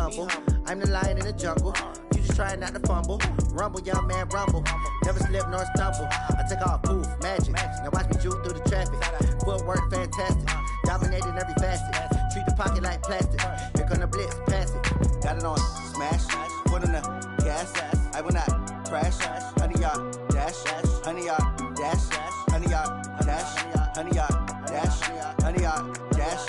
humble. I'm the lion in the jungle. You just trying not to fumble. Rumble, young man, rumble. Never slip nor stumble. I take off, poof, magic. Now watch me juke through the traffic. Footwork fantastic. Dominating every facet. Treat the pocket like plastic. Here come the blitz, pass it. Got it on smash. Put in the gas. I will not crash. 100-yard dash. 100-yard dash. 100-yard dash. 100-yard dash. 100-yard dash.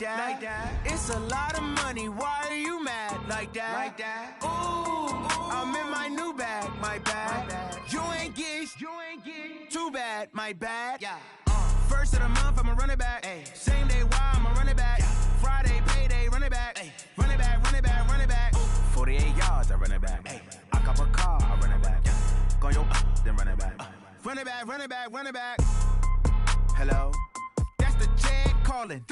Like that. It's a lot of money. Why are you mad like that? Like that. Ooh, I'm in my new bag. My bad. You ain't get too bad. My bad. Yeah. First of the month, I'ma run it back. Ay. Same day, why I'ma run it back. Yeah. Friday, payday, run it back. Ay. Run it back, run it back, run it back. 48 yards, I run it back. Ay. I cop a car, I run it back. Yeah. Go your then run it back. Run it back, run it back, run it back. Hello? That's the check calling.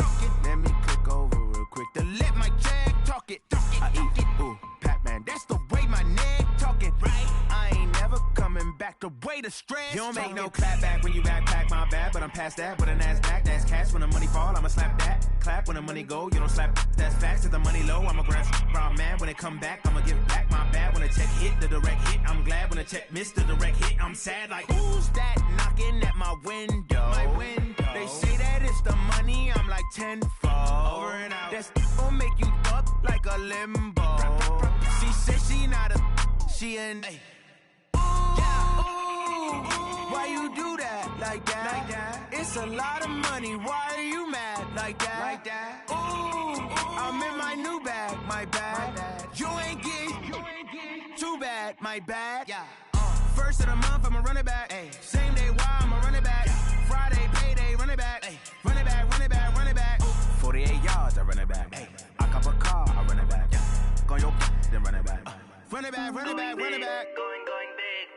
Let me click over real quick to let my check talk it. I eat it, ooh, Pac-Man. That's the way my neck talking. Right? I ain't never coming back the way the stress. You don't make no clap back when you backpack, my bad. But I'm past that with an ass back. That's cash when the money fall. I'ma slap that. Clap when the money go. You don't slap. That's facts. If the money low, I'ma grab brown man. When it come back, I'ma give back my bad. When the check hit, the direct hit. I'm glad when the check missed the direct hit. I'm sad like, who's that knocking at my window? My window. They say that it's the money. I'm like tenfold. Over and out. That's gon' make you up like a limbo. She said she not a, she an. Ay. Why you do that like that? Like that? It's a lot of money. Why are you mad like that? Like that? Ooh, I'm in my new bag. My bad. You ain't get too bad. My bad. Yeah. First of the month, I'ma run it back. Ay. Same day, why I'ma run it back. Friday, payday, run it back. Ay. Run it back, run it back, run it back. 48 yards, I run it back. Ay. I cop a car, I run it back. Go your then run it back. Run it back, run it back, run it back. Going big.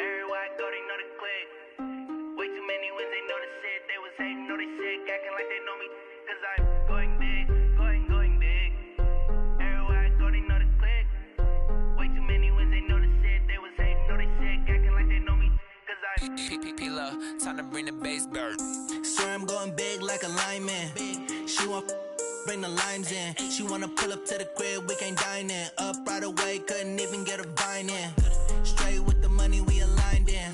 Everywhere I go, they know the click. Way too many wins, they know the shit. They was hating, know they sick, acting like they know me. Cause I'm going big, going big. Everywhere I go, they know the click. Way too many wins, they know the shit. They was hating, know they sick, acting like they know me. Cause I'm P-P-P-Love, time to bring the bass bird. Swear I'm going big like a lineman. She want bring the limes in. She wanna pull up to the crib, we can't dine in. Up right away, couldn't even get a vine in. Straight with the money we aligned in.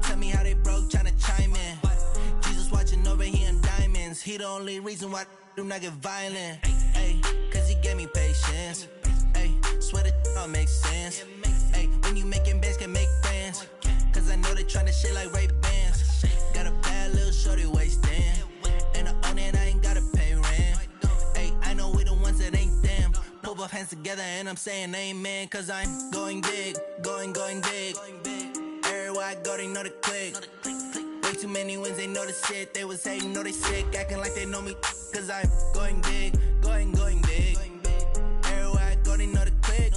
Tell me how they broke, tryna chime in. Jesus watching over here in diamonds. He the only reason why do not get violent. Ay, cause he gave me patience. Ay, swear that all makes sense. Ay, when you making bands, can make friends. Cause I know they tryna shit like Ray-Bans. Got a bad little shorty wasting. And I own it, I ain't gotta pay rent. Ay, I know we the ones that ain't them. Pull both hands together and I'm saying amen. Cause I'm going big, going big. Everywhere I go, they know the click. Way too many wins, they know the shit. They was hating, know they sick, acting like they know me. Cause I'm going big, going big. Everywhere I go, they know the click.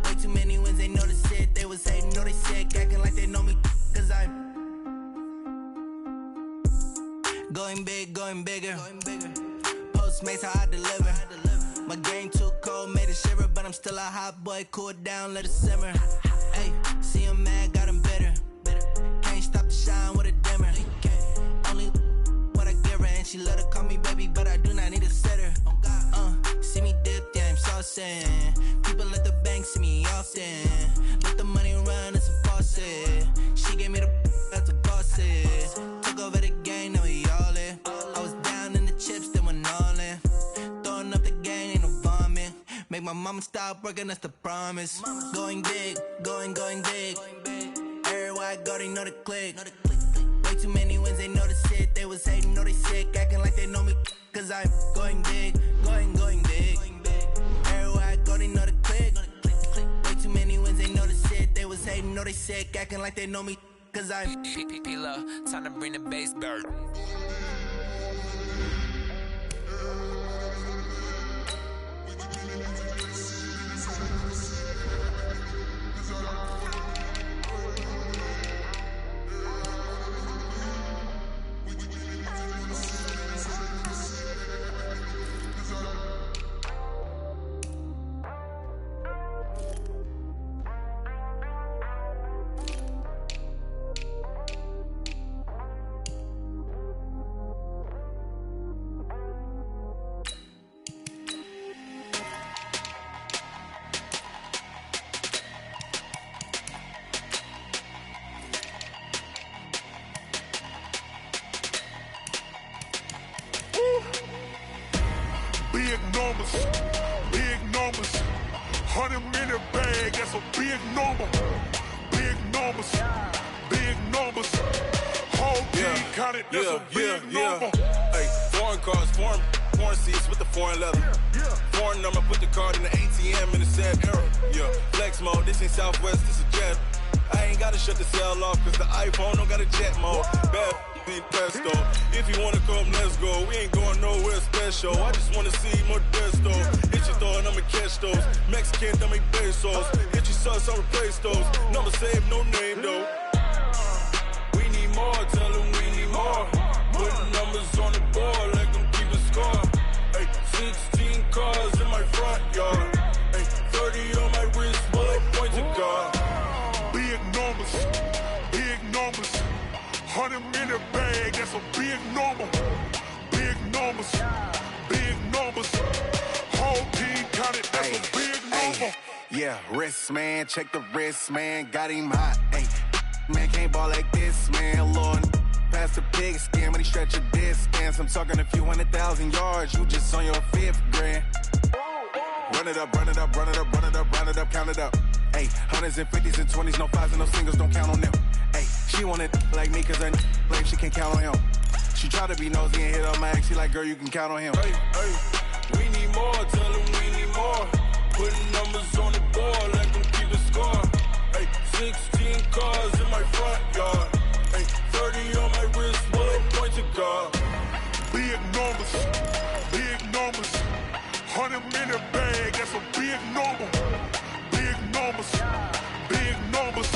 Way too many wins, they know the shit. They was hating, know they sick, acting like they know me. Cause I'm going big, going bigger. Postmates how I deliver. My game too cold, made it shiver, but I'm still a hot boy. Cool it down, let it simmer. Hey, see him mad, got him bitter. Can't stop the shine with a dimmer. Only what I give her, and she let her call me baby, but I do not need a sitter. See me dip, yeah, I'm saucing. People at the bank see me often. Let the money run, it's a faucet. She gave me the that's a boss it. Took over the game, now we all in. I was down in the chips, then went all in. Throwing up the game, ain't no vomit. Make my mama stop working, that's the promise. Going big, going big. Everywhere I go, they know the click. Way too many wins, they know the shit. They was hating, know they sick, acting like they know me. Cause I'm going big, going big. Everywhere I go, they know the click. Way too many wins, they know the shit. They was hating, know they sick, acting like they know me. Cause I'm P-P-P-Love, time to bring the bass bird. number. Big numbers. Big numbers. Whole team counted, that's a big number. Hey, foreign cars, foreign seats with the foreign leather. Foreign number, put the card in the ATM in the sad era. Yeah, flex mode, this ain't Southwest, this a jet. I ain't gotta shut the cell off, cause the iPhone don't got a jet mode. Bad ain't pesto. If you wanna come, let's go. We ain't going nowhere special. I just wanna see more desto. Hit your thought, I'ma catch those. Mexican, dummy pesos. Hit your sus, I'll replace those. Number saved, no name though. We need more, tell them we need more. Putting numbers on the board like I'm keeping score. Hey, 16 cars in my front yard. Hey, 30 on my wrist, while I point to God. Big numbers, big numbers. 100 in the bag, that's a big number. Big numbers, big numbers. Whole team counted, that's a big number. Yeah, wrist man, check the wrist man, got him hot. Hey, man can't ball like this, man. Lord, past the pig skin, but he stretch a distance. I'm talking a few 100,000 yards, you just on your 5th grand. Run it up, run it up, run it up, run it up, run it up, count it up. Hey, 100s and 50s and 20s, no 5s and no singles, don't count on them. Hey, she want it like me, cause her like she can count on him. She try to be nosy and hit up my ex, she like, girl, you can count on him. Hey, hey, we need more, tell them we need more. Putting numbers on the board like I'm keeping score. Hey, 16 cars in my front yard. Hey, 30 on my wrist, while I point to God. big numbers, big numbers. 100 in the bag, that's a big number. Big numbers, big numbers.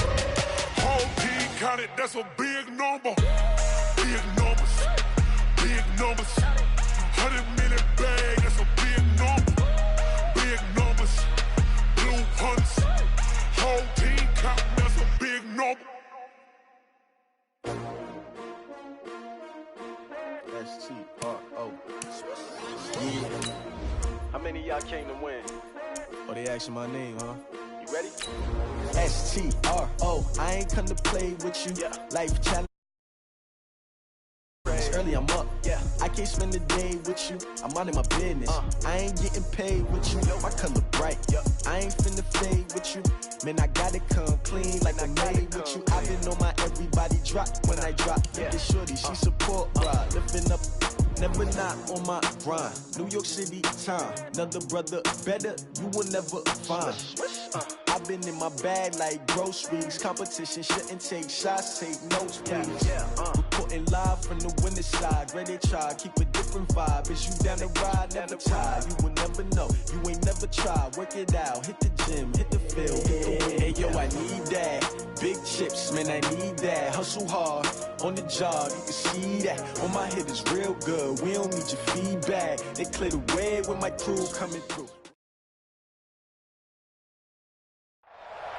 Whole team counted, that's a big number. Big numbers, big numbers. 100 in the bag, that's a big number. Big numbers, blue hunts. Whole team counting, that's a big number. S-T-R-O. Yeah. How many of y'all came to win? Oh, they asking my name, huh? You ready? S-T-R-O. I ain't come to play with you. Yeah. Life challenge. Early, I'm up. Yeah. I can't spend the day with you. I'm out of my business. I ain't getting paid with you. My color bright. I ain't finna fade with you. Man, I gotta come clean like I made with you. I've been on my everybody drop when I drop. Get shorty, she support ride. Lifting up, never not on my grind. New York City time. Another brother better, you will never find. I've been in my bag like groceries. Competition shouldn't take shots, take notes, please. Reporting live from the winning side. Ready to try, keep a different vibe. Is you down the ride, never tired. You will never know, you ain't never tried. Work it out, hit the gym, hit the field. Hey yo, I need that. Big chips, man, I need that. Hustle hard, on the job, you can see that. On my hit is real good, we don't need your feedback. They clear the way with my crew coming through.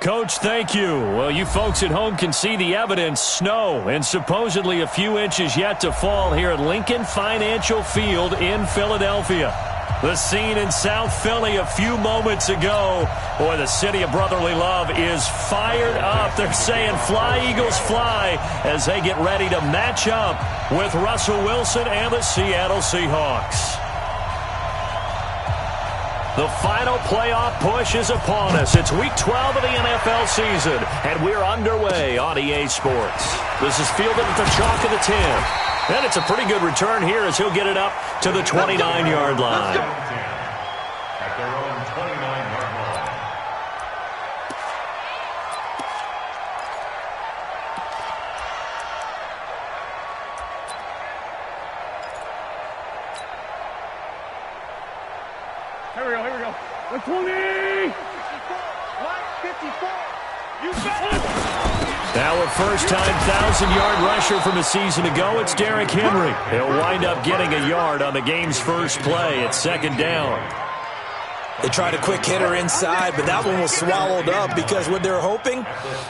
Coach, thank you. Well, you folks at home can see the evidence. Snow and supposedly a few inches yet to fall here at Lincoln Financial Field in Philadelphia. The scene in South Philly a few moments ago. Boy, the city of brotherly love is fired up. They're saying fly, Eagles, fly, as they get ready to match up with Russell Wilson and the Seattle Seahawks. The final playoff push is upon us. It's Week 12 of the NFL season, and we're underway on EA Sports. This is fielded at the chalk of the 10. And it's a pretty good return here as he'll get it up to the 29-yard line. At their own 29-yard line. Here we go. 120! 154! You bet it! Now a first-time 1,000-yard rusher from a season ago, it's Derrick Henry. He'll wind up getting a yard on the game's first play. It's second down. They tried a quick hitter inside, but that one was swallowed up because what they're hoping,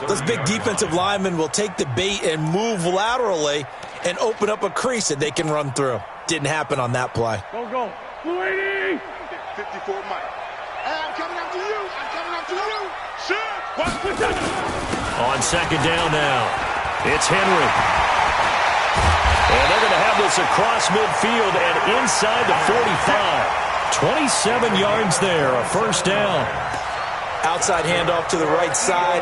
those big defensive linemen will take the bait and move laterally and open up a crease that they can run through. Didn't happen on that play. Go. Blue 80! 54 Mike. Hey, I'm coming after you. Shoot! Watch that! On second down now, it's Henry. And they're going to have this across midfield and inside the 45. 27 yards there, a first down. Outside handoff to the right side.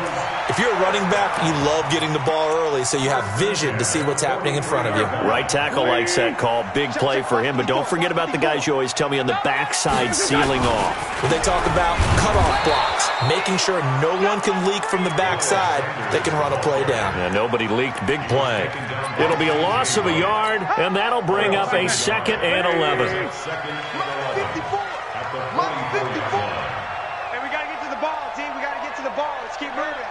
If you're a running back, you love getting the ball early so you have vision to see what's happening in front of you. Right tackle likes that call. Big play for him, but don't forget about the guys you always tell me on the backside sealing off. When they talk about cutoff blocks, making sure no one can leak from the backside, they can run a play down. Yeah, nobody leaked. Big play. It'll be a loss of a yard, and that'll bring up a 2nd and 11. 54. Mark 54. And we got to get to the ball, team. We got to get to the ball. Let's keep moving.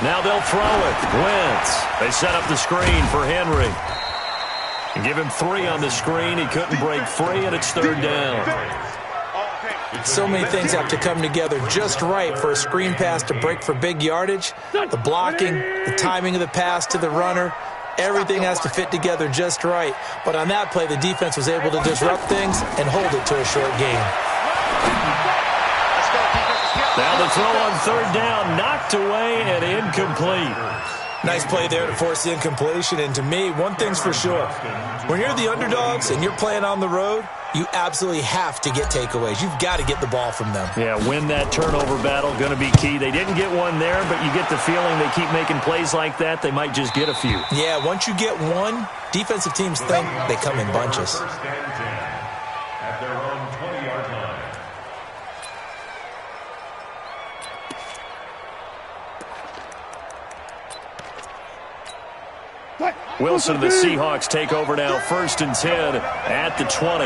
Now they'll throw it. Wentz. They set up the screen for Henry. Give him 3 on the screen. He couldn't break free, and it's 3rd down. So many things have to come together just right for a screen pass to break for big yardage. The blocking, the timing of the pass to the runner, everything has to fit together just right. But on that play, the defense was able to disrupt things and hold it to a short gain. Now the throw on 3rd down, knocked away and incomplete. Nice play there to force the incompletion. And to me, one thing's for sure. When you're the underdogs and you're playing on the road, you absolutely have to get takeaways. You've got to get the ball from them. Yeah, win that turnover battle, going to be key. They didn't get one there, but you get the feeling they keep making plays like that, they might just get a few. Yeah, once you get one, defensive teams think they come in bunches. At their own 20-yard line. Wilson and the Seahawks take over now, 1st and 10 at the 20.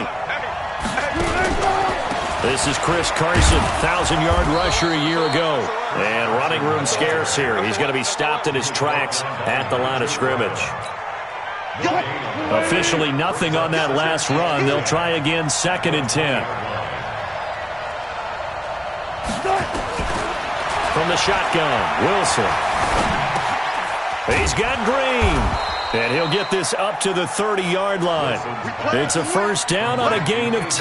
This is Chris Carson, 1,000-yard rusher a year ago. And running room scarce here. He's going to be stopped in his tracks at the line of scrimmage. Officially nothing on that last run. They'll try again, 2nd and 10. From the shotgun, Wilson. He's got Green. And he'll get this up to the 30-yard line. It's a 1st down on a gain of 10. It's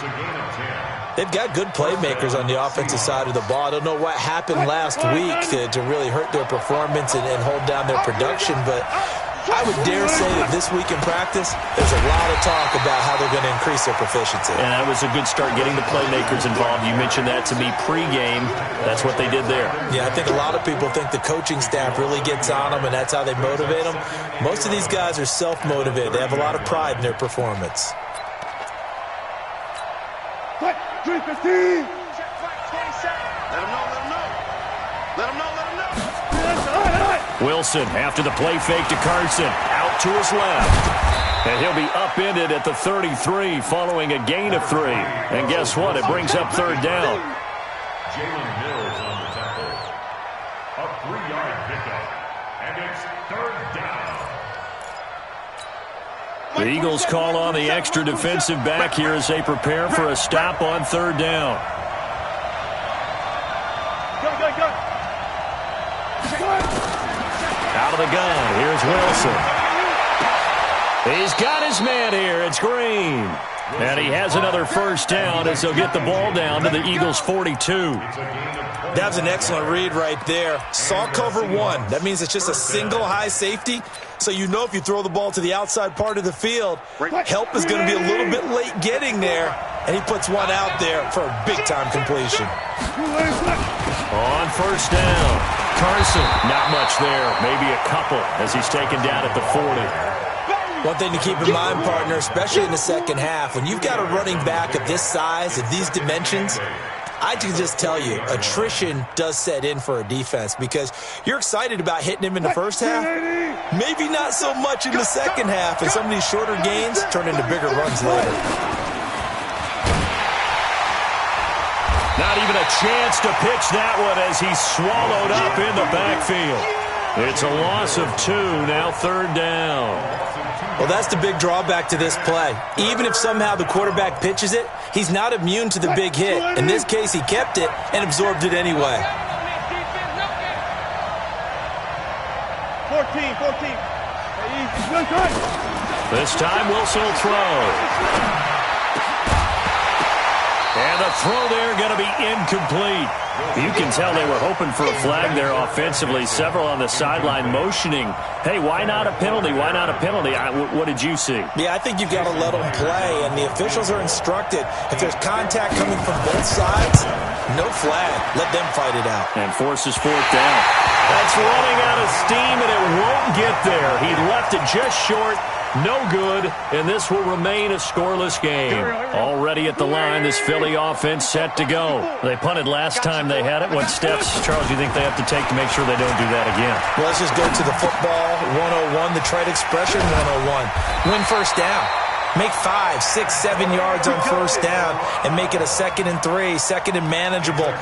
a gain of 10. They've got good playmakers on the offensive side of the ball. I don't know what happened last week to really hurt their performance and hold down their production, but I would dare say that this week in practice, there's a lot of talk about how they're going to increase their proficiency. And that was a good start getting the playmakers involved. You mentioned that to me pregame. That's what they did there. Yeah, I think a lot of people think the coaching staff really gets on them, and that's how they motivate them. Most of these guys are self-motivated. They have a lot of pride in their performance. 315. Wilson after the play fake to Carson. Out to his left. And he'll be upended at the 33 following a gain of 3. And guess what? It brings up 3rd down. Jalen Mills on the tackle. A 3-yard pickup. And it's 3rd down. The Eagles call on the extra defensive back here as they prepare for a stop on 3rd down. Out of the gun, here's Wilson. He's got his man here, it's Green. And he has another 1st down as they'll get the ball down to the Eagles' 42. That's an excellent read right there. Saw cover 1. That means it's just a single high safety. So you know if you throw the ball to the outside part of the field, help is going to be a little bit late getting there. And he puts one out there for a big-time completion. On 1st down, Carson, not much there. Maybe a couple as he's taken down at the 40. One thing to keep in mind, partner, especially in the second half, when you've got a running back of this size, of these dimensions, I can just tell you, attrition does set in for a defense because you're excited about hitting him in the first half. Maybe not so much in the second half, and some of these shorter gains turn into bigger runs later. Not even a chance to pitch that one as he's swallowed up in the backfield. It's a loss of 2, now 3rd down. Well, that's the big drawback to this play. Even if somehow the quarterback pitches it, he's not immune to the big hit. In this case, he kept it and absorbed it anyway. 14. This time, Wilson will throw. And the throw there going to be incomplete. You can tell they were hoping for a flag there offensively. Several on the sideline motioning, hey, why not a penalty? Why not a penalty? What did you see? Yeah, I think you've got to let them play, and the officials are instructed. If there's contact coming from both sides, no flag. Let them fight it out. And forces fourth down. That's running out of steam, and it won't get there. He left it just short. No good, and this will remain a scoreless game. Already at the line, this Philly offense set to go. They punted last time they had it. What steps, Charles, do you think they have to take to make sure they don't do that again? Well, let's just go to the football 101, the trade expression 101. Win first down. Make 5, 6, 7 yards on first down and make it a 2nd and 3, 2nd and manageable.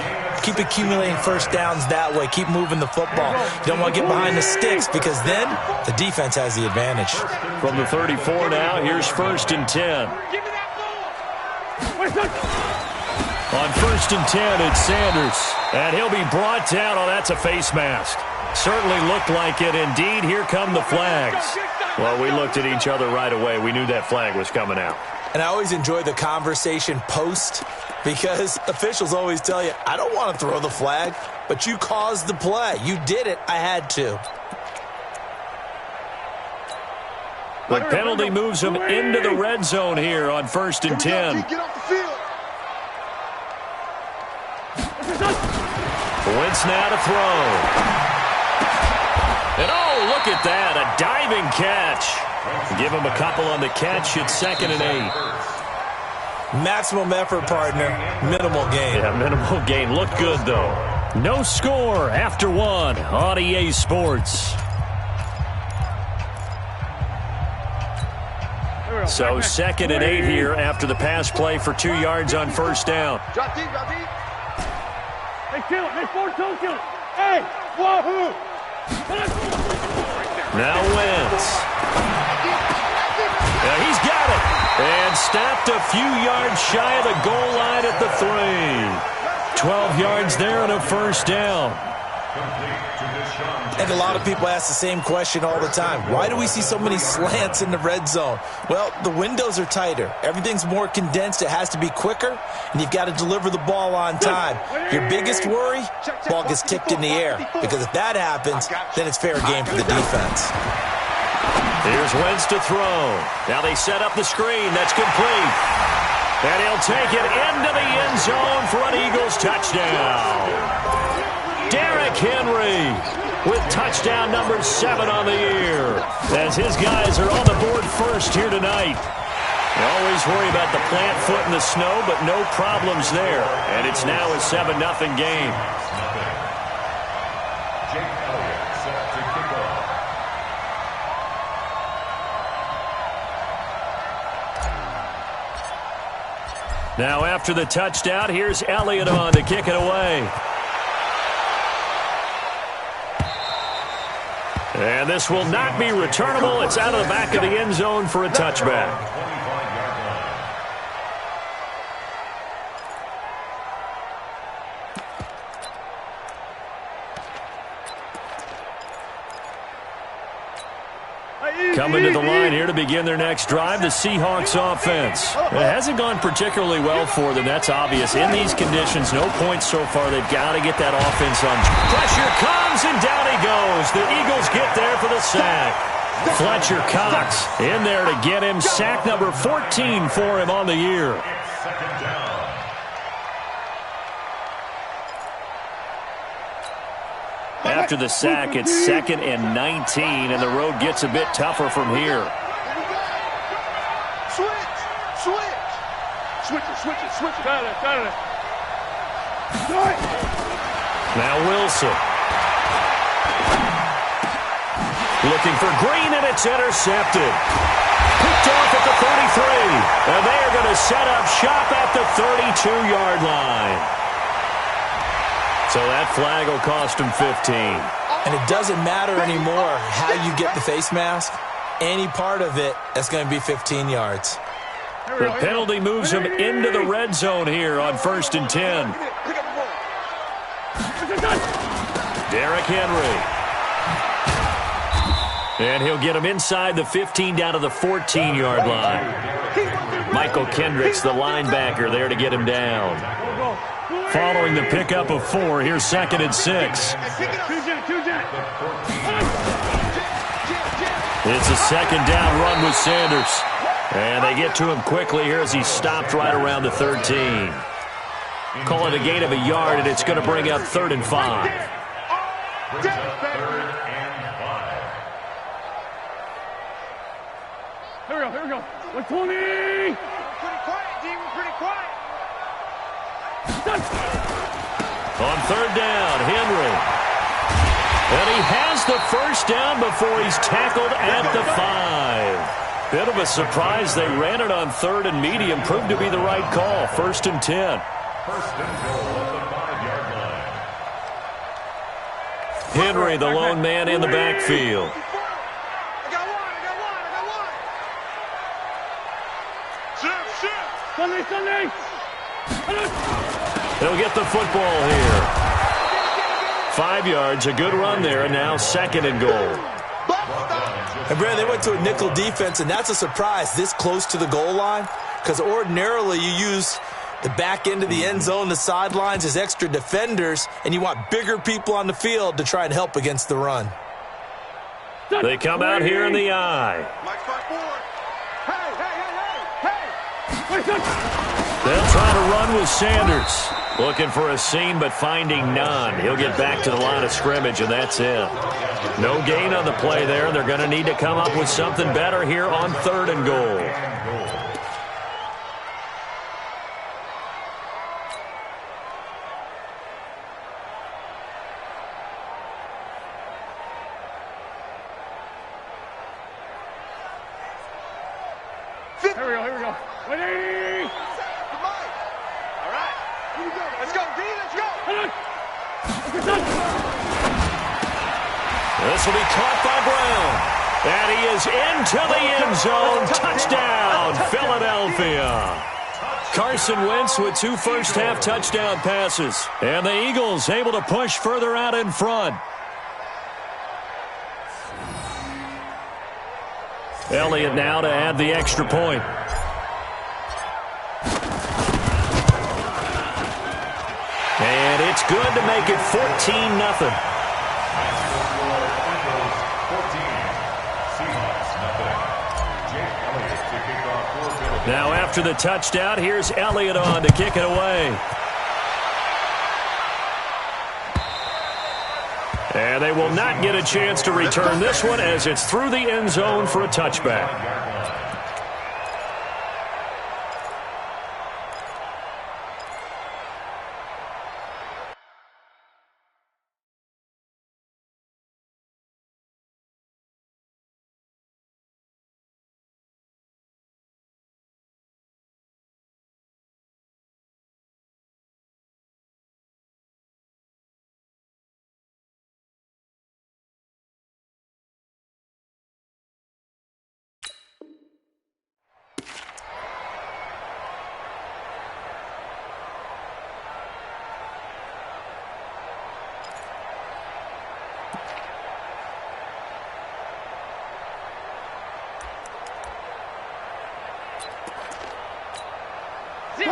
Keep accumulating first downs that way. Keep moving the football. You don't want to get behind the sticks because then the defense has the advantage. From the 34 now, here's 1st and 10. On 1st and 10, it's Sanders. And he'll be brought down. Oh, that's a face mask. Certainly looked like it. Indeed, here come the flags. Well, we looked at each other right away. We knew that flag was coming out. And I always enjoy the conversation post because officials always tell you, I don't want to throw the flag, but you caused the play. You did it. I had to. The penalty moves them into the red zone here on 1st and 10. Get off the field. Wentz now to throw. And oh, look at that, a diving catch. Give him a couple on the catch. It's 2nd and 8. Maximum effort, partner. Minimal gain. Yeah, minimal gain. Looked good, though. No score after 1 on EA Sports. So 2nd and 8 here after the pass play for 2 yards on first down. Drop deep, drop deep. Hey, kill it. Hey, forward, don't kill it. Hey, wahoo. Now Wentz. Now he's got it. And stopped a few yards shy of the goal line at the 3. 12 yards there and a first down. And a lot of people ask the same question all the time. Why do we see so many slants in the red zone? Well, the windows are tighter. Everything's more condensed. It has to be quicker, and you've got to deliver the ball on time. Your biggest worry, ball gets tipped in the air. Because if that happens, then it's fair game for the defense. Here's Wentz to throw. Now they set up the screen. That's complete. And he'll take it into the end zone for an Eagles touchdown. Derrick Henry with touchdown number 7 on the year. As his guys are on the board first here tonight. You always worry about the plant foot in the snow, but no problems there. And it's now a 7-0 game. Now after the touchdown, here's Elliott on to kick it away. And this will not be returnable. It's out of the back of the end zone for a touchback. Coming to the line here to begin their next drive, the Seahawks offense. It hasn't gone particularly well for them, that's obvious. In these conditions, no points so far. They've got to get that offense on. Pressure comes, and down he goes. The Eagles get there for the sack. Fletcher Cox in there to get him. Sack number 14 for him on the year. After the sack, it's 2nd and 19, and the road gets a bit tougher from here. Switch it. Now Wilson. Looking for Green, and it's intercepted. Picked off at the 33, and they are going to set up shop at the 32-yard line. So that flag will cost him 15. And it doesn't matter anymore how you get the face mask. Any part of it, that's going to be 15 yards. The penalty moves him into the red zone here on 1st and 10. Derrick Henry. And he'll get him inside the 15 down to the 14-yard line. Michael Kendricks, the linebacker, there to get him down. Following the pickup of 4, here's 2nd and 6. It's a 2nd down run with Sanders. And they get to him quickly here as he stopped right around the 13. Call it a gain of a yard, and it's going to bring up 3rd and 5. Here we go. 120. Pretty quiet, D. We're pretty quiet. On 3rd down, Henry. And he has the 1st down before he's tackled at the 5. Bit of a surprise. They ran it on 3rd and medium. Proved to be the right call. 1st and 10. 1st and goal at the 5-yard line. Henry, the lone man in the backfield. Sunday. He'll get the football here. 5 yards, a good run there, and now 2nd and goal. And Brandon, they went to a nickel defense, and that's a surprise this close to the goal line, because ordinarily you use the back end of the end zone, the sidelines as extra defenders, and you want bigger people on the field to try and help against the run. They come out here in the eye. They'll try to run with Sanders. Looking for a seam, but finding none. He'll get back to the line of scrimmage, and that's it. No gain on the play there. They're going to need to come up with something better here on 3rd and goal. Here we go. 180. All right. Let's go, D. Let's go. This will be caught by Brown. And he is into the end zone. Touchdown, Philadelphia. Carson Wentz with 2 first-half touchdown passes. And the Eagles able to push further out in front. Elliott now to add the extra point. And it's good to make it 14-0. Now after the touchdown, here's Elliott on to kick it away. And they will not get a chance to return this one as it's through the end zone for a touchback.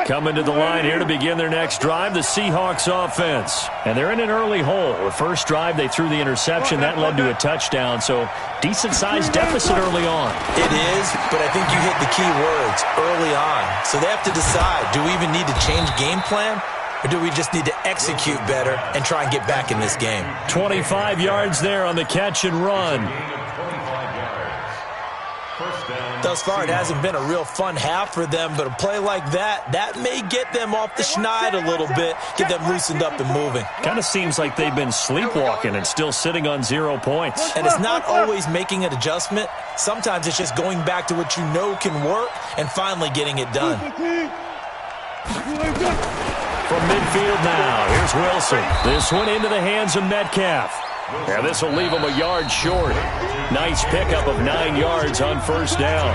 Coming to the line here to begin their next drive, the Seahawks offense. And they're in an early hole. The first drive, they threw the interception. That led to a touchdown, so decent-sized deficit early on. It is, but I think you hit the key words, early on. So they have to decide, do we even need to change game plan, or do we just need to execute better and try and get back in this game? 25 yards there on the catch and run. Thus far, it hasn't been a real fun half for them, but a play like that may get them off the schneid a little bit, get them loosened up and moving. Kind of seems like they've been sleepwalking and still sitting on 0 points. And it's not always making an adjustment. Sometimes it's just going back to what you know can work and finally getting it done. From midfield now, here's Wilson. This one into the hands of Metcalf. And this will leave him a yard short. Nice pickup of 9 yards on first down.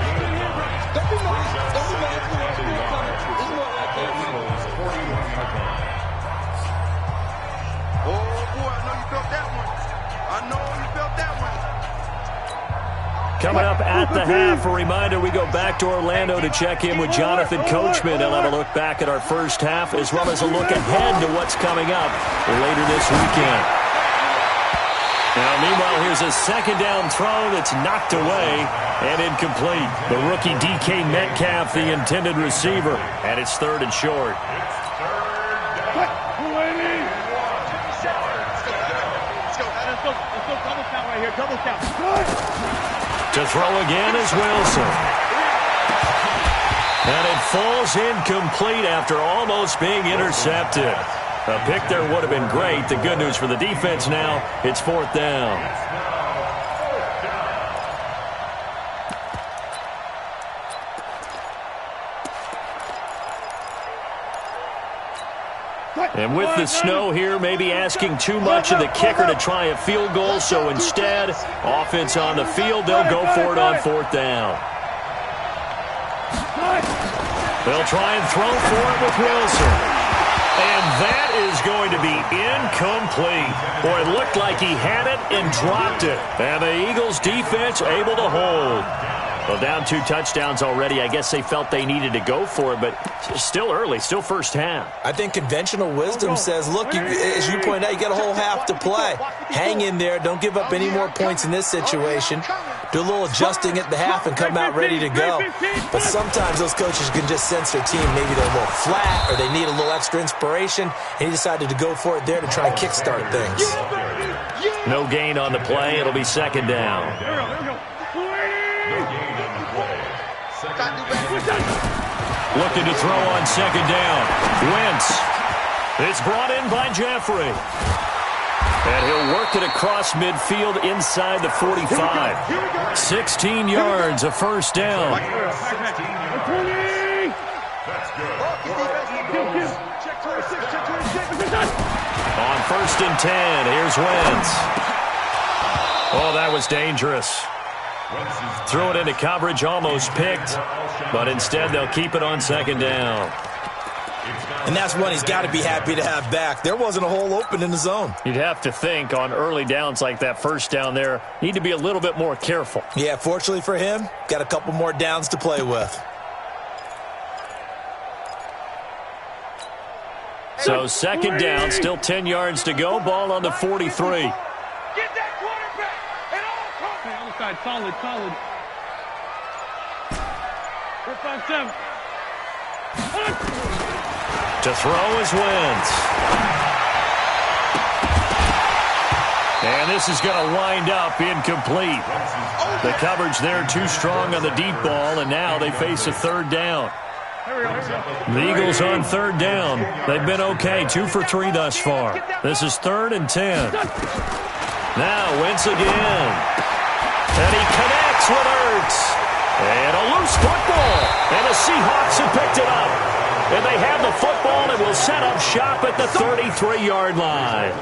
Coming up at the half, a reminder, we go back to Orlando to check in with Jonathan Coachman. He'll have a look back at our first half as well as a look ahead to what's coming up later this weekend. Now, meanwhile, here's a second down throw that's knocked away and incomplete. The rookie DK Metcalf, the intended receiver, and it's third and short. Double count. To throw again is Wilson. And it falls incomplete after almost being intercepted. A pick there would have been great. The good news for the defense now, it's fourth down. And with the snow here, maybe asking too much of the kicker to try a field goal. So instead, offense on the field, they'll go for it on fourth down. They'll try and throw for it with Wilson. And that is going to be incomplete. Boy, it looked like he had it and dropped it. And the Eagles defense able to hold. Well, down 2 touchdowns already. I guess they felt they needed to go for it, but still early, still first half. I think conventional wisdom says, look, as you point out, you got a whole half to play. Hang in there. Don't give up any more points in this situation. Do a little adjusting at the half and come out ready to go. But sometimes those coaches can just sense their team. Maybe they're a little flat or they need a little extra inspiration, and he decided to go for it there to try and kickstart things. No gain on the play. It'll be second down. Looking to throw on second down. Wentz. It's brought in by Jeffrey. And he'll work it across midfield inside the 45. 16 yards, a first down. On first and 10, here's Wentz. Oh, that was dangerous. Threw it into coverage, almost picked, but instead they'll keep it on second down. And that's one he's got to be happy to have back. There wasn't a hole open in the zone. You'd have to think on early downs like that first down there, need to be a little bit more careful. Yeah, fortunately for him, got a couple more downs to play with. So second down, still 10 yards to go, ball on the 43. Solid. 4-5-7. To throw is Wentz. And this is going to wind up incomplete. The coverage there too strong on the deep ball, and now they face a third down. The Eagles on third down. They've been okay, 2 for 3 thus far. This is third and 10. Now Wentz again. And he connects with Ertz. And a loose football. And the Seahawks have picked it up. And they have the football and will set up shop at the 33-yard line.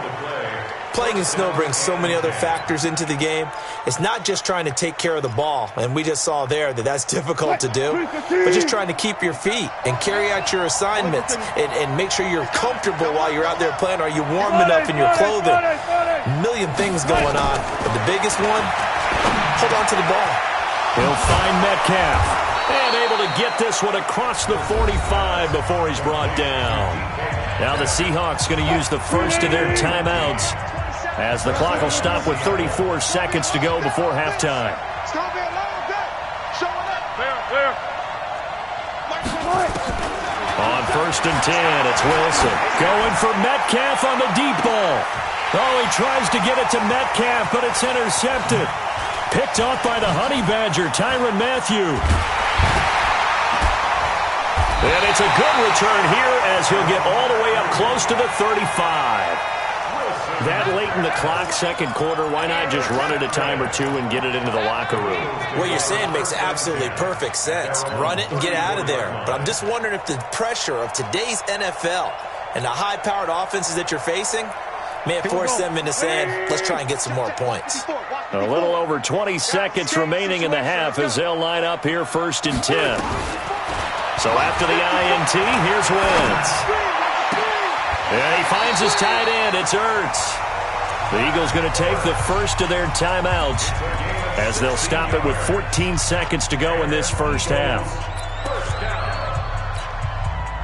Playing in snow brings so many other factors into the game. It's not just trying to take care of the ball, and we just saw there that that's difficult to do, but just trying to keep your feet and carry out your assignments and make sure you're comfortable while you're out there playing. Are you warm enough in your clothing? A million things going on, but the biggest one, hold on to the ball. He'll find Metcalf. And able to get this one across the 45 before he's brought down. Now the Seahawks going to use the first of their timeouts as the clock will stop with 34 seconds to go before halftime. On first and 10, it's Wilson. Going for Metcalf on the deep ball. Oh, he tries to get it to Metcalf, but it's intercepted. Picked off by the Honey Badger, Tyrann Mathieu. And it's a good return here as he'll get all the way up close to the 35. That late in the clock, second quarter, why not just run it a time or two and get it into the locker room? What you're saying makes absolutely perfect sense. Run it and get out of there. But I'm just wondering if the pressure of today's NFL and the high-powered offenses that you're facing may have forced them into saying, let's try and get some more points. A little over 20 seconds remaining in the half as they'll line up here first and 10. So after the INT, here's Wentz. And he finds his tight end. It's Ertz. The Eagles going to take the first of their timeouts as they'll stop it with 14 seconds to go in this first half. First down.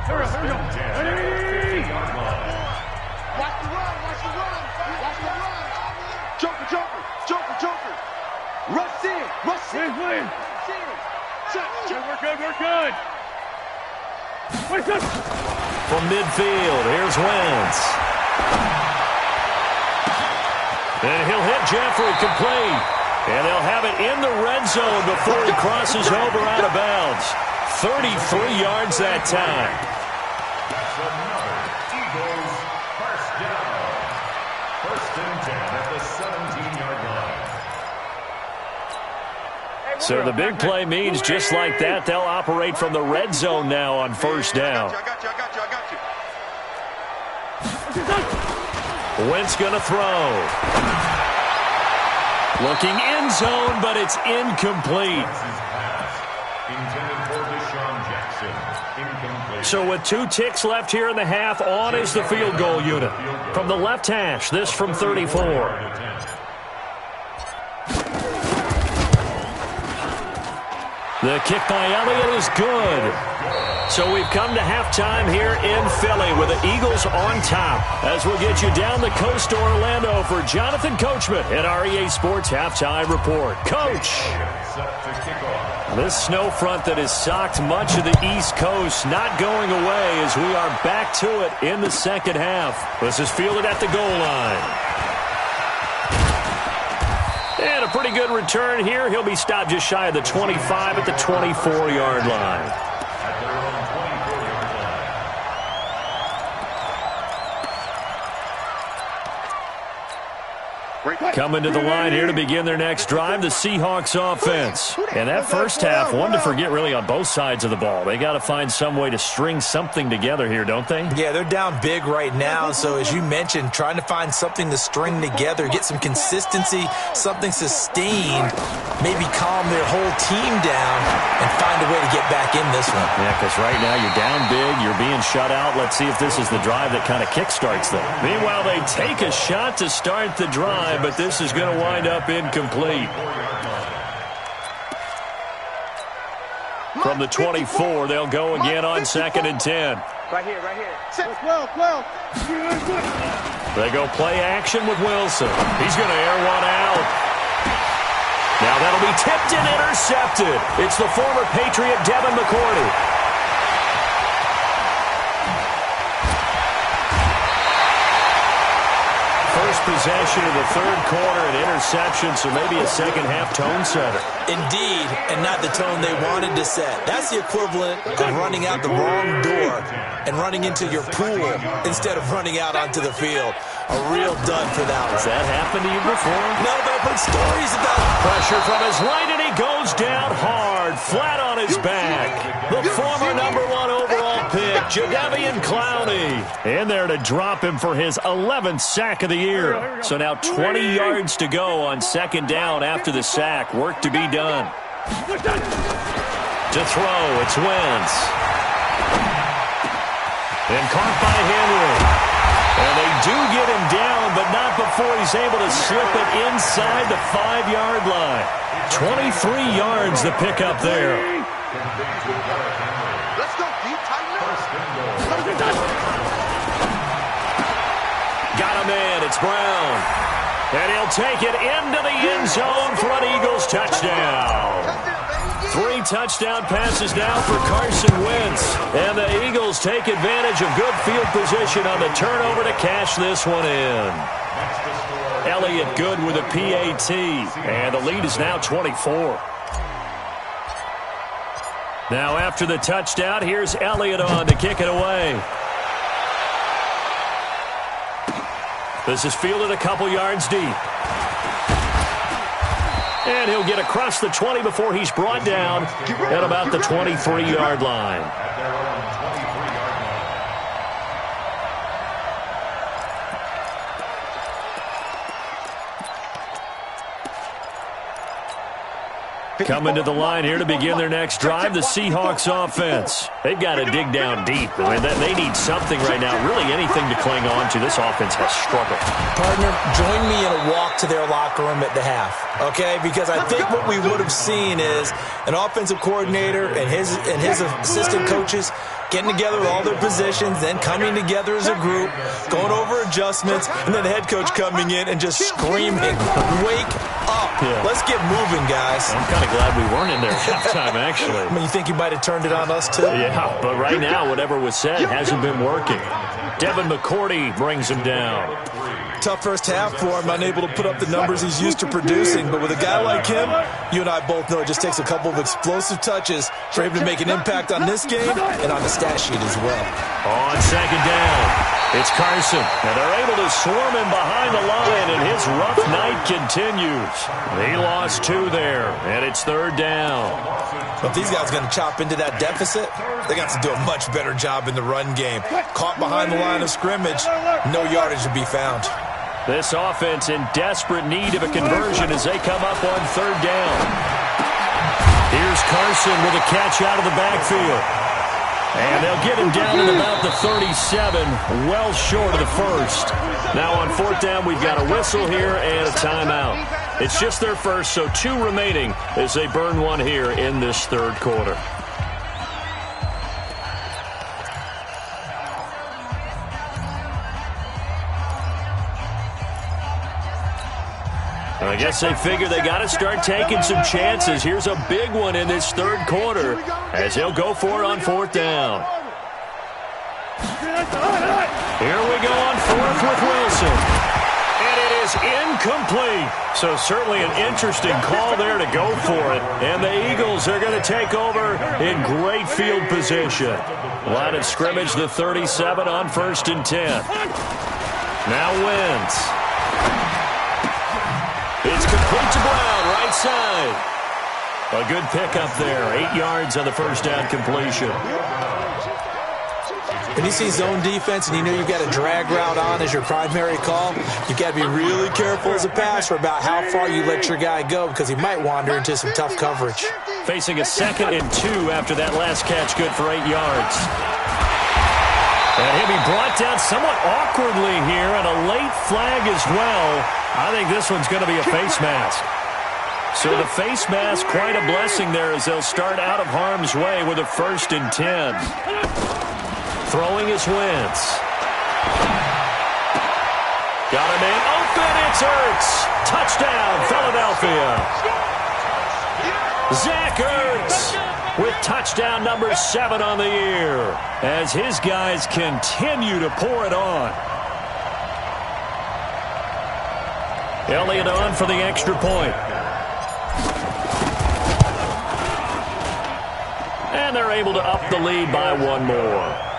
First and 10. Watch the run, watch the run, watch the run. Joker, Joker, Joker, Joker. Rush in, rush in. Win. We're good, we're good. We're good. From midfield, here's Wentz. And he'll hit Jeffrey complete. And they'll have it in the red zone before he crosses over out of bounds. 33 yards that time. That's another Eagles first down. First and 10 at the 17-yard line. So the big play means just like that, they'll operate from the red zone now on first down. I got you. Wentz going to throw. Looking end zone, but it's incomplete. Intended for Deshaun Jackson. Incomplete. So with 2 ticks left here in the half, on is the field goal unit. From the left hash, this from 34. The kick by Elliott is good. So we've come to halftime here in Philly with the Eagles on top. As we'll get you down the coast to Orlando for Jonathan Coachman at our EA Sports Halftime Report. Coach! This snow front that has socked much of the East Coast not going away as we are back to it in the second half. This is fielded at the goal line. And a pretty good return here. He'll be stopped just shy of the 25 at the 24-yard line. Coming to the line here to begin their next drive, the Seahawks offense. And that first half, one to forget really on both sides of the ball. They got to find some way to string something together here, don't they? Yeah, they're down big right now. So as you mentioned, trying to find something to string together, get some consistency, something sustained, maybe calm their whole team down and find a way to get back in this one. Yeah, because right now you're down big, you're being shut out. Let's see if this is the drive that kind of kickstarts them. Meanwhile, they take a shot to start the drive, but this is going to wind up incomplete. From the 24, they'll go again on 2nd and 10. Right here. 12. They go play action with Wilson. He's going to air one out. Now that'll be tipped and intercepted. It's the former Patriot Devin McCourty. First possession of the third quarter, an interception, so maybe a second-half tone setter. Indeed, and not the tone they wanted to set. That's the equivalent of running out the wrong door and running into your pool instead of running out onto the field. A real dud for that one. Has that happened to you before? No, but I've heard stories about it. Pressure from his right, and he goes down hard, flat on his back. The former #1 overall pick, Jadeveon Clowney, in there to drop him for his 11th sack of the year. So now 20 yards to go on 2nd down after the sack. Work to be done. To throw, it's Wentz. And caught by Henry. And they do get him down, but not before he's able to slip it inside the 5-yard line. 23 yards the pickup there. Let's go deep, tighten up. Got him in. It's Brown. And he'll take it into the end zone for an Eagles touchdown. 3 touchdown passes now for Carson Wentz. And the Eagles take advantage of good field position on the turnover to cash this one in. Elliott good with a PAT. And the lead is now 24. Now after the touchdown, here's Elliott on to kick it away. This is fielded a couple yards deep. And he'll get across the 20 before he's brought down at about the 23-yard line. Coming to the line here to begin their next drive, the Seahawks offense. They've got to dig down deep. I mean, they need something right now, really anything to cling on to. This offense has struggled. Partner, join me in a walk to their locker room at the half, okay? Because I think what we would have seen is an offensive coordinator and his assistant coaches getting together with all their positions, then coming together as a group, going over adjustments, and then the head coach coming in and just screaming, wake up. Yeah. Let's get moving, guys. I'm kind of glad we weren't in there at halftime, actually. I mean, you think you might have turned it on us, too? Yeah, but right now, whatever was said hasn't been working. Devin McCourty brings him down. Tough first half for him, unable to put up the numbers he's used to producing. But with a guy like him, you and I both know it just takes a couple of explosive touches for him to make an impact on this game and on the stat sheet as well. On second down, it's Carson. And they're able to swarm him behind the line, and his rough night continues. He lost 2 there, and it's third down. But if these guys are going to chop into that deficit, they got to do a much better job in the run game. Caught behind the line of scrimmage, no yardage to be found. This offense in desperate need of a conversion as they come up on third down. Here's Carson with a catch out of the backfield. And they'll get him down at about the 37, well short of the first. Now on fourth down, we've got a whistle here and a timeout. It's just their first, so 2 remaining as they burn 1 here in this third quarter. I guess they figure they got to start taking some chances. Here's a big one in this third quarter as he'll go for it on fourth down. Here we go on fourth with Wilson. And it is incomplete. So certainly an interesting call there to go for it. And the Eagles are going to take over in great field position. Line of scrimmage, the 37 on 1st and 10. Now Wentz. It's complete to Brown, right side. A good pickup there. 8 yards on the first down completion. When you see zone defense and you know you've got a drag route on as your primary call, you've got to be really careful as a passer about how far you let your guy go because he might wander into some tough coverage. Facing a 2nd and 2 after that last catch, good for 8 yards. And he'll be brought down somewhat awkwardly here, and a late flag as well. I think this one's going to be a face mask. So the face mask, quite a blessing there as they'll start out of harm's way with a 1st and 10. Throwing his Wentz. Got a man open, it's Ertz. Touchdown, Philadelphia. Zach Ertz with touchdown number 7 on the year as his guys continue to pour it on. Elliott on for the extra point. And they're able to up the lead by 1 more.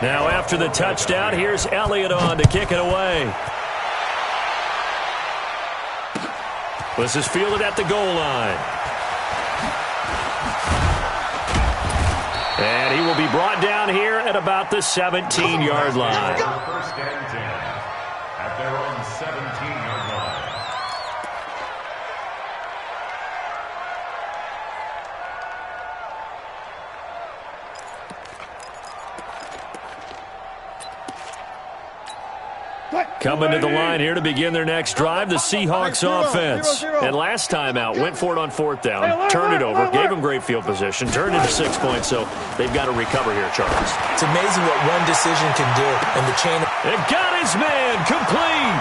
Now after the touchdown, here's Elliott on to kick it away. This is fielded at the goal line. And he will be brought down here at about the 17-yard line. First and 10 at their own 17-yard line. Coming to the line here to begin their next drive, the Seahawks offense. And last time out, went for it on fourth down, turned it over, gave them great field position, turned into 6 points, so they've got to recover here, Charles. It's amazing what one decision can do in the chain. And got his man complete.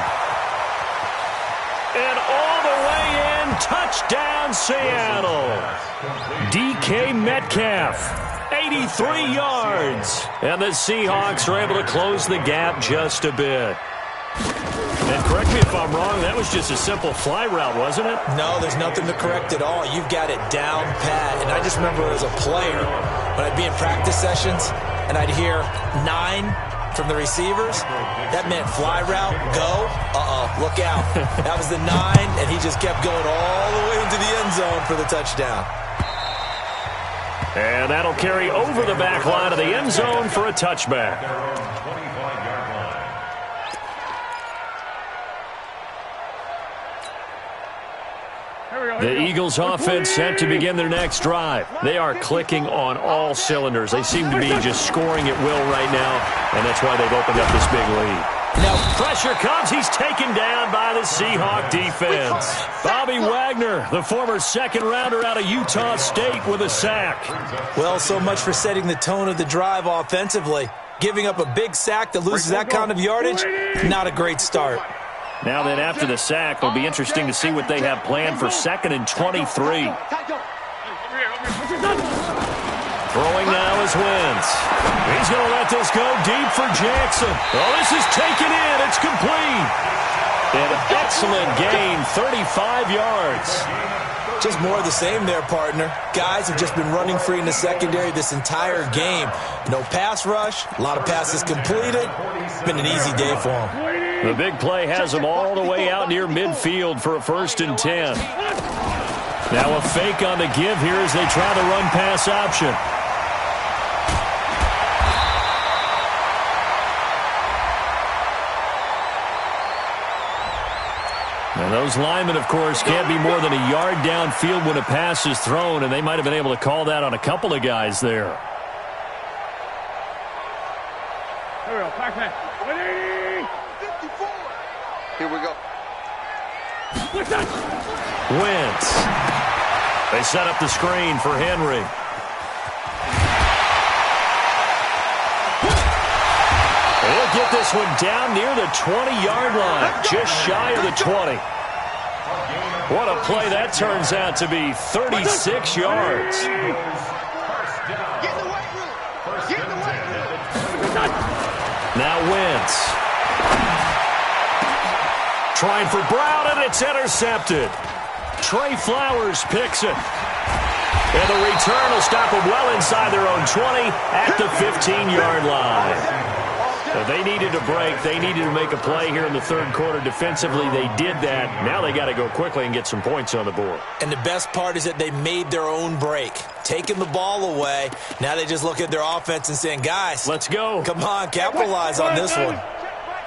And all the way in, touchdown Seattle. DK Metcalf, 83 yards. And the Seahawks are able to close the gap just a bit. And correct me if I'm wrong, that was just a simple fly route, wasn't it? No, there's nothing to correct at all. You've got it down pat. And I just remember as a player, when I'd be in practice sessions and I'd hear 9 from the receivers, that meant fly route, go, look out. That was the 9, and he just kept going all the way into the end zone for the touchdown. And that'll carry over the back line of the end zone for a touchback. The Eagles offense set to begin their next drive. They are clicking on all cylinders. They seem to be just scoring at will right now, and that's why they've opened up this big lead. Now pressure comes. He's taken down by the Seahawk defense. Bobby Wagner, the former second-rounder out of Utah State, with a sack. Well, so much for setting the tone of the drive offensively. Giving up a big sack that loses that kind of yardage, not a great start. Now then, after the sack, it'll be interesting to see what they have planned for 2nd and 23. Throwing now is Wentz. He's going to let this go deep for Jackson. Oh, this is taken in. It's complete. An excellent gain, 35 yards. Just more of the same there, partner. Guys have just been running free in the secondary this entire game. No pass rush, a lot of passes completed. It's been an easy day for them. The big play has them all the way out near midfield for a 1st and 10. Now a fake on the give here as they try the run-pass option. And those linemen, of course, can't be more than a yard downfield when a pass is thrown, and they might have been able to call that on a couple of guys there. Here we go. Wentz. They set up the screen for Henry. They'll get this one down near the 20-yard line, just shy of the 20. What a play that turns out to be, 36 yards. Now Wentz. Trying for Brown, and it's intercepted. Trey Flowers picks it. And the return will stop them well inside their own 20 at the 15-yard line. So they needed a break. They needed to make a play here in the 3rd quarter. Defensively, they did that. Now they got to go quickly and get some points on the board. And the best part is that they made their own break. Taking the ball away. Now they just look at their offense and saying, guys, let's go. Come on, capitalize on this one.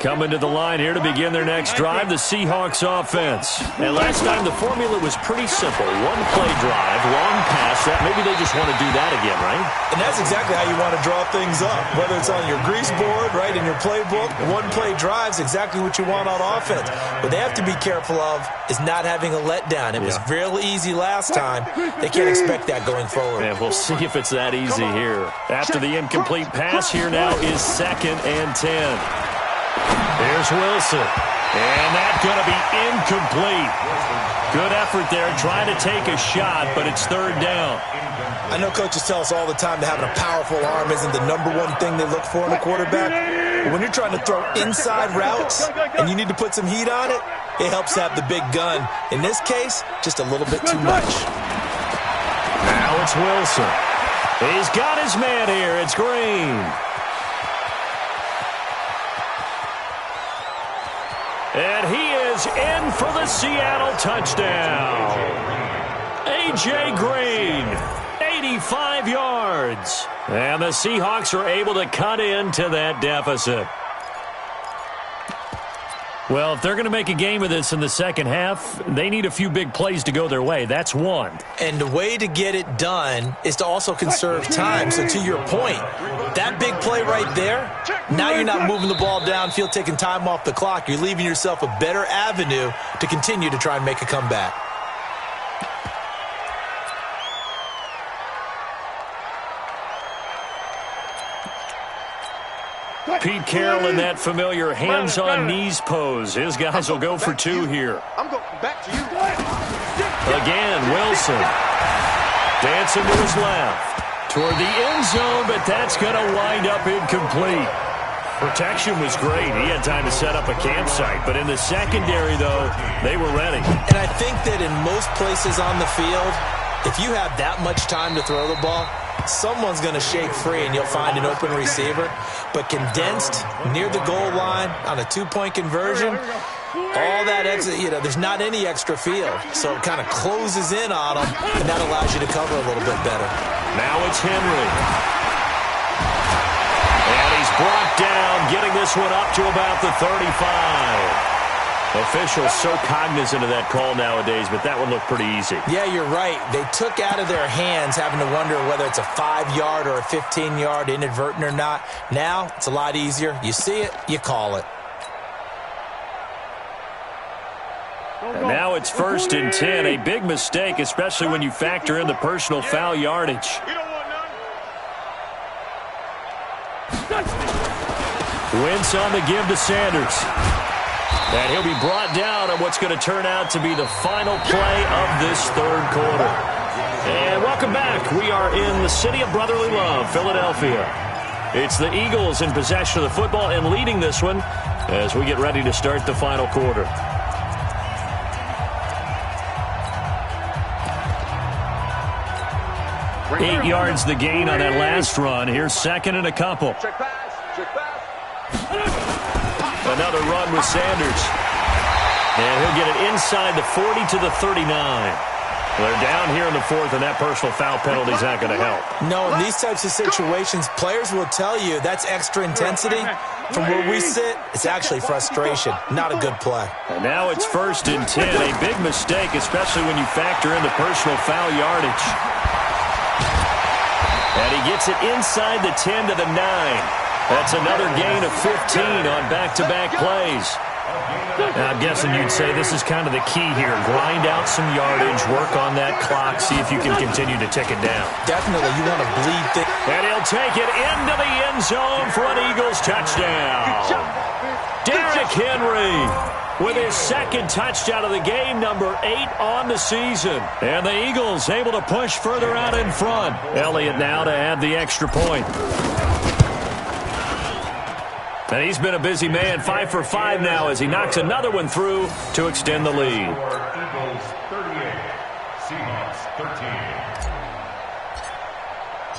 Coming to the line here to begin their next drive, the Seahawks offense. And last time the formula was pretty simple. One play drive, long pass. Maybe they just want to do that again, right? And that's exactly how you want to draw things up. Whether it's on your grease board, right, in your playbook, one play drive is exactly what you want on offense. What they have to be careful of is not having a letdown. It was real easy last time. They can't expect that going forward. And we'll see if it's that easy here. After the incomplete pass, here now is 2nd and 10. There's Wilson. And that's going to be incomplete. Good effort there trying to take a shot, but it's 3rd down. I know coaches tell us all the time that having a powerful arm isn't the #1 thing they look for in a quarterback. But when you're trying to throw inside routes and you need to put some heat on it, it helps have the big gun. In this case, just a little bit too much. Now it's Wilson. He's got his man here. It's Green. And he is in for the Seattle touchdown. A.J. Green, 85 yards. And the Seahawks are able to cut into that deficit. Well, if they're going to make a game of this in the second half, they need a few big plays to go their way. That's one. And the way to get it done is to also conserve time. So to your point, that big play right there, now you're not moving the ball downfield, taking time off the clock. You're leaving yourself a better avenue to continue to try and make a comeback. Pete Carroll in that familiar hands-on knees pose. His guys will go for 2 here. I'm going back to you. Again, Wilson. Dancing to his left. Toward the end zone, but that's going to wind up incomplete. Protection was great. He had time to set up a campsite. But in the secondary, though, they were ready. And I think that in most places on the field, if you have that much time to throw the ball, someone's going to shake free and you'll find an open receiver. But condensed near the goal line on a 2-point conversion, all that extra, there's not any extra field. So it kind of closes in on them, and that allows you to cover a little bit better. Now it's Henry. And he's brought down, getting this one up to about the 35. Officials so cognizant of that call nowadays, but that one looked pretty easy. Yeah, you're right. They took out of their hands having to wonder whether it's a 5-yard or a 15-yard, inadvertent or not. Now, it's a lot easier. You see it, you call it. And now it's 1st and 10. A big mistake, especially when you factor in the personal foul yardage. Wentz on the give to Sanders. And he'll be brought down on what's going to turn out to be the final play of this 3rd quarter. And welcome back. We are in the city of brotherly love, Philadelphia. It's the Eagles in possession of the football and leading this one as we get ready to start the final quarter. Eight yards the gain on that last run. Here's 2nd and a couple. Check pass. Another run with Sanders. And he'll get it inside the 40 to the 39. They're down here in the 4th, and that personal foul penalty is not going to help. No, in these types of situations, players will tell you that's extra intensity. From where we sit, it's actually frustration. Not a good play. And now it's 1st and 10. A big mistake, especially when you factor in the personal foul yardage. And he gets it inside the 10 to the 9. That's another gain of 15 on back-to-back plays. Now, I'm guessing you'd say this is kind of the key here. Grind out some yardage, work on that clock, see if you can continue to tick it down. Definitely, you want to bleed things. And he'll take it into the end zone for an Eagles touchdown. Derrick Henry with his 2nd touchdown of the game, number 8 on the season. And the Eagles able to push further out in front. Elliott now to add the extra point. And he's been a busy man, 5 for 5 now as he knocks another one through to extend the lead. Eagles 38, Seahawks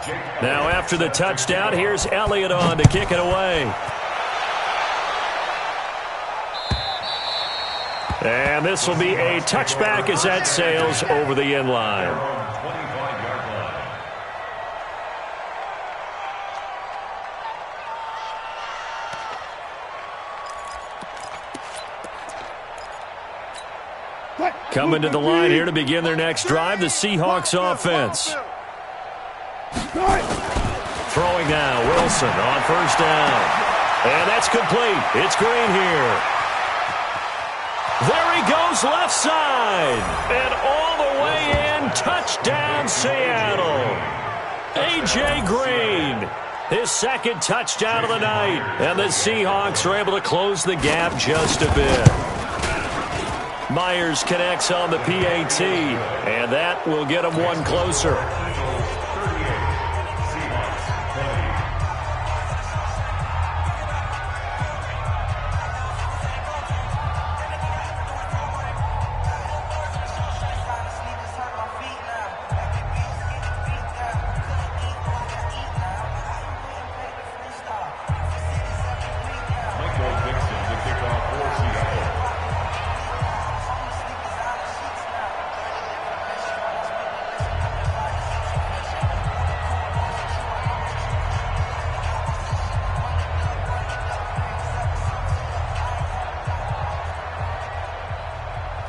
13. Now after the touchdown, here's Elliott on to kick it away. And this will be a touchback as that sails over the end line. Coming to the line here to begin their next drive, the Seahawks offense. Throwing now, Wilson on 1st down. And that's complete. It's Green here. There he goes left side. And all the way in, touchdown Seattle. A.J. Green, his 2nd touchdown of the night. And the Seahawks are able to close the gap just a bit. Myers connects on the PAT, and that will get him one closer.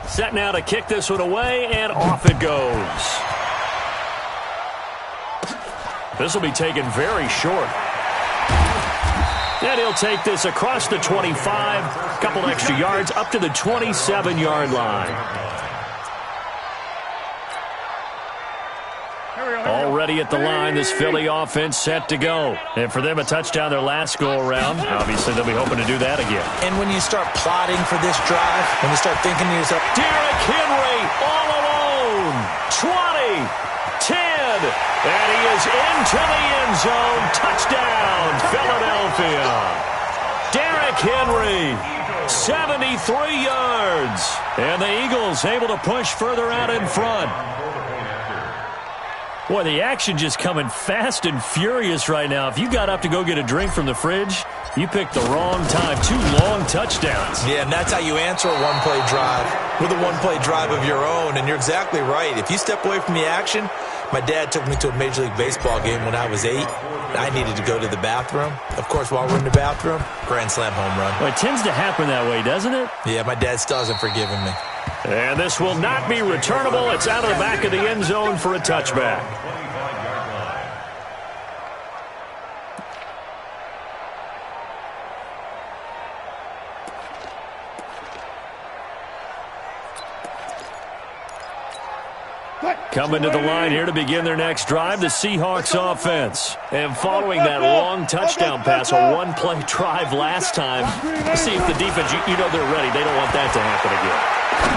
Set now to kick this one away, and off it goes. This will be taken very short. And he'll take this across the 25, a couple extra yards, up to the 27-yard line. Already at the line, this Philly offense set to go. And for them, a touchdown their last go-around. Obviously, they'll be hoping to do that again. And when you start plotting for this drive, when you start thinking to yourself, Derrick Henry all alone. 20, 10, and he is into the end zone. Touchdown, Philadelphia. Derrick Henry, 73 yards. And the Eagles able to push further out in front. Boy, the action just coming fast and furious right now. If you got up to go get a drink from the fridge, you picked the wrong time. 2 long touchdowns. Yeah, and that's how you answer a one-play drive with a one-play drive of your own. And you're exactly right. If you step away from the action, My dad took me to a Major League Baseball game when I was 8. I needed to go to the bathroom. Of course, while we're in the bathroom, grand slam home run. Well, it tends to happen that way, doesn't it? Yeah, my dad still hasn't forgiven me. And this will not be returnable. It's out of the back of the end zone for a touchback. Coming to the line here to begin their next drive, the Seahawks offense. And following that long touchdown pass, a one-play drive last time, see if the defense, you know they're ready. They don't want that to happen again.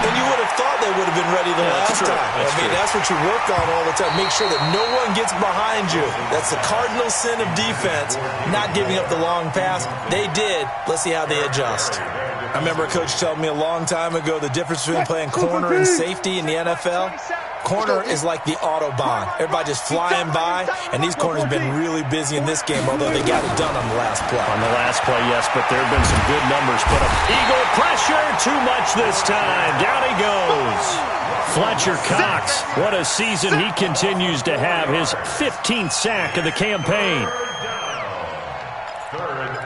And you would have thought they would have been ready the last time. That's what you work on all the time. Make sure that no one gets behind you. That's the cardinal sin of defense, not giving up the long pass. They did. Let's see how they adjust. I remember a coach telling me a long time ago the difference between playing corner and safety in the NFL. Corner is like the Autobahn. Everybody just flying by, and these corners have been really busy in this game, although they got it done on the last play. On the last play, yes, but there have been some good numbers. But Eagle pressure, too much this time. Down he goes. Fletcher Cox, what a season he continues to have. His 15th sack of the campaign. Third and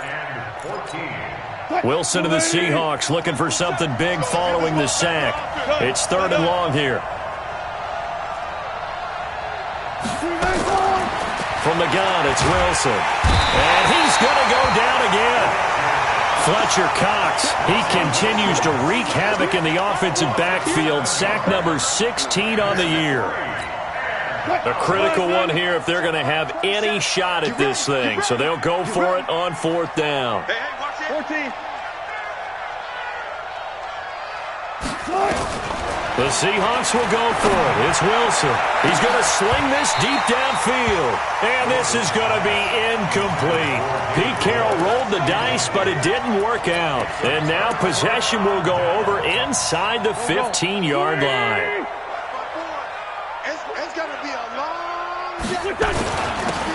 14. Wilson of the Seahawks looking for something big following the sack. It's 3rd and long here. From the gun, it's Wilson. And he's going to go down again. Fletcher Cox, he continues to wreak havoc in the offensive backfield. Sack number 16 on the year. A critical one here if they're going to have any shot at this thing. So they'll go for it on 4th down. 14. The Seahawks will go for it. It's Wilson. He's going to sling this deep downfield. And this is going to be incomplete. Pete Carroll rolled the dice, but it didn't work out. And now possession will go over inside the 15-yard line. It's going to be a long day.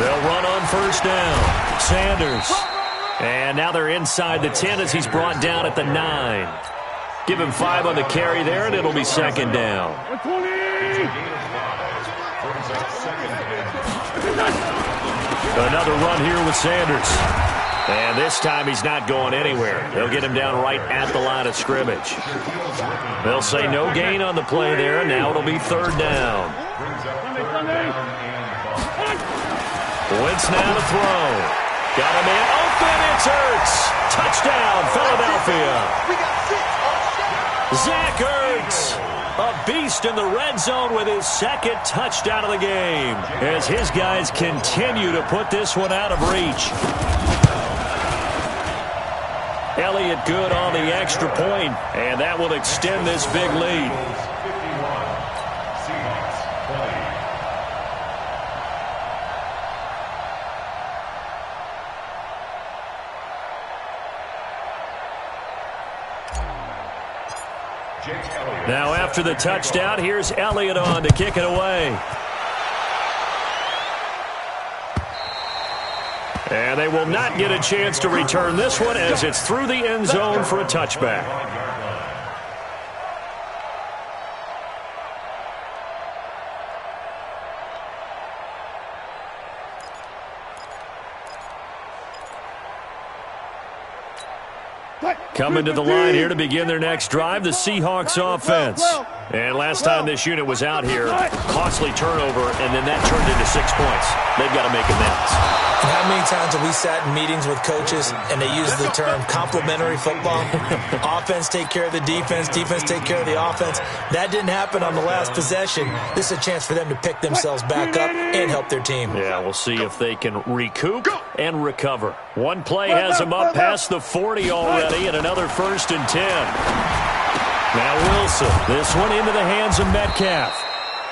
They'll run on 1st down. Sanders. And now they're inside the 10 as he's brought down at the 9. Give him 5 on the carry there, and it'll be 2nd down. Another run here with Sanders. And this time he's not going anywhere. They'll get him down right at the line of scrimmage. They'll say no gain on the play there, and now it'll be 3rd down. Wentz now to throw. Got him in. Open, it's Ertz. Touchdown, Philadelphia. Zach Ertz, a beast in the red zone with his 2nd touchdown of the game as his guys continue to put this one out of reach. Elliott good on the extra point, and that will extend this big lead. Now after the touchdown, here's Elliott on to kick it away. And they will not get a chance to return this one as it's through the end zone for a touchback. Coming to the line here to begin their next drive, the Seahawks offense. And last time this unit was out here, costly turnover, and then that turned into 6 points. They've got to make amends. And how many times have we sat in meetings with coaches and they use the term complementary football? Offense take care of the defense, defense take care of the offense. That didn't happen on the last possession. This is a chance for them to pick themselves back up and help their team. Yeah, we'll see if they can recoup and recover. One play has them up past the 40 already, and another 1st and 10. Now Wilson, this one into the hands of Metcalf.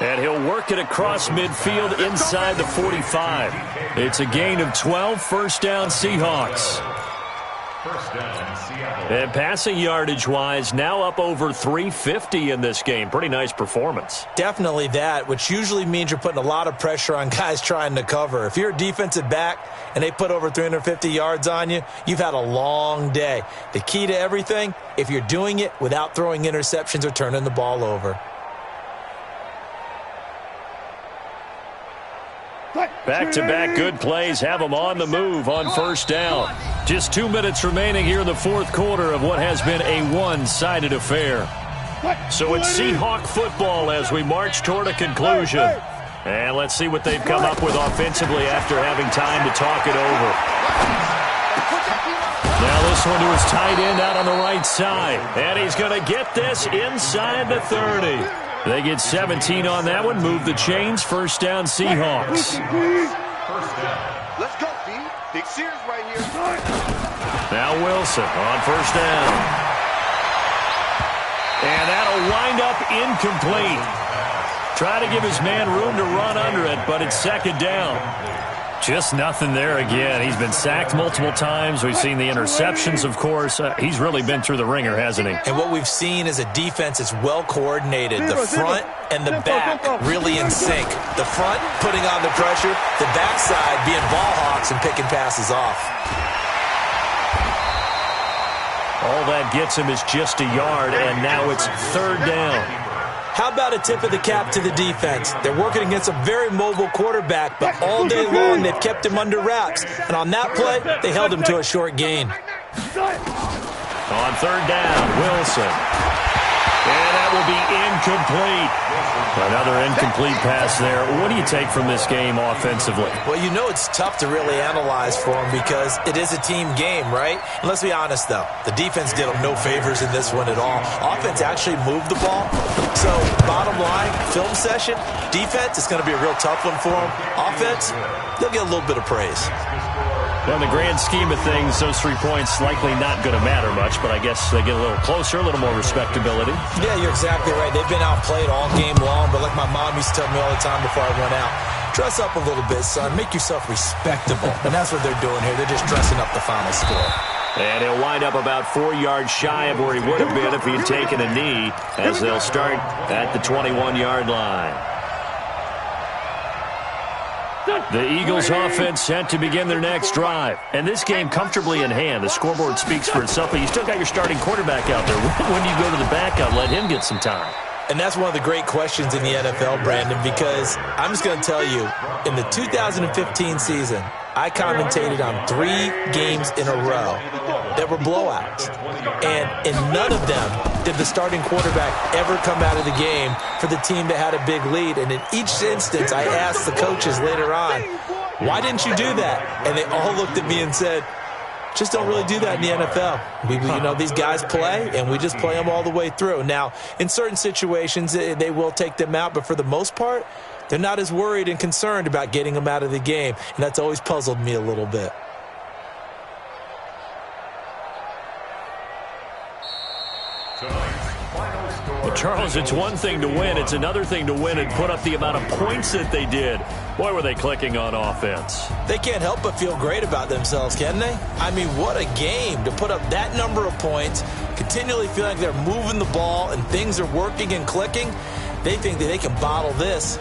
And he'll work it across midfield inside the 45. It's a gain of 12, 1st down Seahawks. And passing yardage-wise, now up over 350 in this game. Pretty nice performance. Definitely that, which usually means you're putting a lot of pressure on guys trying to cover. If you're a defensive back and they put over 350 yards on you, you've had a long day. The key to everything, if you're doing it without throwing interceptions or turning the ball over. Back-to-back good plays have them on the move on first down. Just 2 minutes remaining here in the fourth quarter of what has been a one-sided affair. So it's Seahawk football as we march toward a conclusion. And let's see what they've come up with offensively after having time to talk it over. Now this one to his tight end out on the right side. And he's going to get this inside the 30. They get 17 on that one. Move the chains. First down, Seahawks. Let's go, D. Big Sears right here. Now Wilson on first down. And that'll wind up incomplete. Try to give his man room to run under it, but it's second down. Just nothing there again. He's been sacked multiple times. We've seen the interceptions, of course. He's really been through the ringer, hasn't he? And what we've seen is a defense that's well coordinated. The front and the back really in sync. The front putting on the pressure. The backside being ball hawks and picking passes off. All that gets him is just a yard, and now it's third down. How about a tip of the cap to the defense? They're working against a very mobile quarterback, but all day long they've kept him under wraps. And on that play, they held him to a short gain. On third down, Wilson. And that will be incomplete. Another incomplete pass there. What do you take from this game offensively? Well, you know it's tough to really analyze for them because it is a team game, right? And let's be honest, though. The defense did them no favors in this one at all. Offense actually moved the ball. So, bottom line, film session, defense is going to be a real tough one for them. Offense, they'll get a little bit of praise. Well, in the grand scheme of things, those 3 points likely not going to matter much, but I guess they get a little closer, a little more respectability. Yeah, you're exactly right. They've been outplayed all game long, but like my mom used to tell me all the time before I went out, dress up a little bit, son. Make yourself respectable. And that's what they're doing here. They're just dressing up the final score. And he'll wind up about 4 yards shy of where he would have been if he had taken a knee, as they'll start at the 21-yard line. The Eagles offense set to begin their next drive. And this game comfortably in hand. The scoreboard speaks for itself, but you still got your starting quarterback out there. When do you go to the backup, let him get some time? And that's one of the great questions in the NFL, Brandon, because I'm just going to tell you, in the 2015 season, I commentated on 3 games in a row that were blowouts. And in none of them did the starting quarterback ever come out of the game for the team that had a big lead. And in each instance, I asked the coaches later on, why didn't you do that? And they all looked at me and said, just don't really do that in the NFL. These guys play, and we just play them all the way through. Now, in certain situations, they will take them out, but for the most part, they're not as worried and concerned about getting them out of the game, and that's always puzzled me a little bit. Well, Charles, it's one thing to win. It's another thing to win and put up the amount of points that they did. Boy, were they clicking on offense. They can't help but feel great about themselves, can they? I mean, what a game to put up that number of points, continually feel like they're moving the ball and things are working and clicking. They think that they can bottle this.